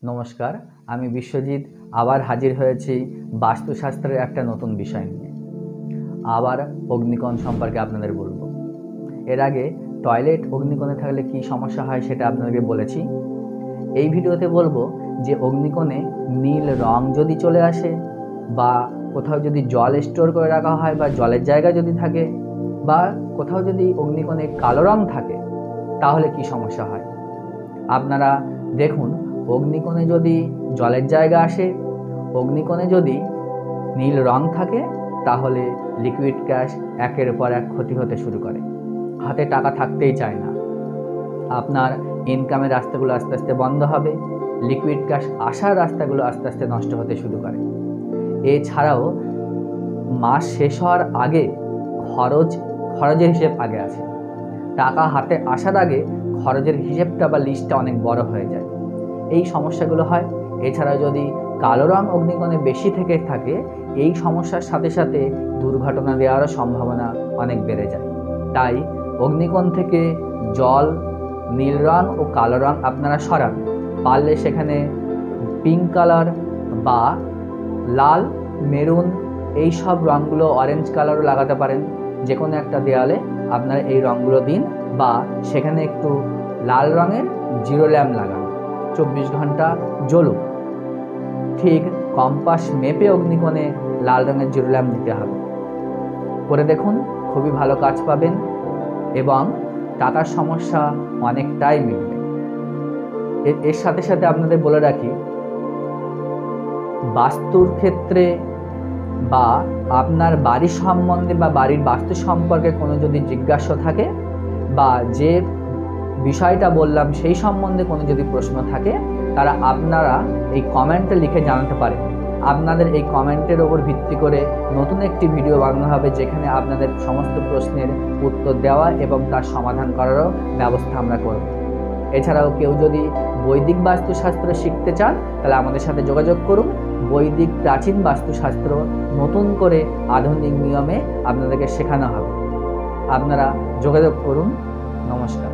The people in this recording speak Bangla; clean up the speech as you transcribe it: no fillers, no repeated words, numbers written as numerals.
নমস্কার, আমি বিশ্বজিৎ আবার হাজির হয়েছি বাস্তুশাস্ত্রের একটা নতুন বিষয় নিয়ে। আবার অগ্নিকোণ সম্পর্কে আপনাদের বলবো। এর আগে টয়লেট অগ্নিকোণে থাকলে কি সমস্যা হয় সেটা আপনাদেরকে বলেছি। এই ভিডিওতে বলবো যে অগ্নিকোণে নীল রং যদি চলে আসে, বা কোথাও যদি জল স্টোর করে রাখা হয়, বা জলের জায়গা যদি থাকে, বা কোথাও যদি অগ্নিকোণে কালো রং থাকে, তাহলে কি সমস্যা হয়। আপনারা দেখুন, অগ্নিকোণে যদি জলের জায়গা আসে, অগ্নিকোণে যদি নীল রং থাকে, তাহলে লিকুইড ক্যাশ একের পর এক ক্ষতি হতে শুরু করে। হাতে টাকা থাকতেই চায় না, আপনার ইনকামের রাস্তাগুলো আস্তে আস্তে বন্ধ হবে, লিকুইড ক্যাশ আসার রাস্তাগুলো আস্তে আস্তে নষ্ট হতে শুরু করে। এছাড়াও মাস শেষ হওয়ার আগে খরচের হিসেব আগে আসে। টাকা হাতে আসার আগে খরচের হিসেবটা বা লিস্টটা অনেক বড় হয়ে যায়। এই সমস্যাগুলো হয়। এছাড়া যদি কালো রং অগ্নিকোণে বেশি থেকে থাকে, এই সমস্যার সাথে সাথে দুর্ঘটনা দেওয়ারও সম্ভাবনা অনেক বেড়ে যায়। তাই অগ্নিকোণ থেকে জল, নীল রং ও কালো রং আপনারা সরান। পারলে সেখানে পিঙ্ক কালার বা লাল, মেরুন, এই সব রঙগুলো, অরেঞ্জ কালারও লাগাতে পারেন। যে কোনো একটা দেয়ালে আপনারা এই রঙগুলো দিন, বা সেখানে একটু লাল রঙের জিরো ল্যাম্প লাগান, 24 ঘন্টা জ্বলুক। ঠিক কম্পাস মেপে অগ্নিকোণে লাল রঙের জিরো ল্যাম্প দিতে হবে। করে দেখুন, খুবই ভালো কাজ পাবেন এবং টাকার সমস্যা অনেকটাই মিটবে। এর সাথে সাথে আপনাদের বলে রাখি, বাস্তুর ক্ষেত্রে বা আপনার বাড়ি সম্বন্ধে বা বাড়ির বাস্তু সম্পর্কে কোনো যদি জিজ্ঞাসা থাকে, বা যে বিষয়টা বললাম সেই সম্বন্ধে কোনো যদি প্রশ্ন থাকে, তারা আপনারা এই কমেন্টে লিখে জানাতে পারেন। আপনাদের এই কমেন্টের ওপর ভিত্তি করে নতুন একটি ভিডিও বানানো হবে, যেখানে আপনাদের সমস্ত প্রশ্নের উত্তর দেওয়া এবং তার সমাধান করারও ব্যবস্থা আমরা করব। এছাড়াও কেউ যদি বৈদিক বাস্তুশাস্ত্র শিখতে চান, তাহলে আমাদের সাথে যোগাযোগ করুন। বৈদিক প্রাচীন বাস্তুশাস্ত্র নতুন করে আধুনিক নিয়মে আপনাদেরকে শেখানো হবে। আপনারা যোগাযোগ করুন। নমস্কার।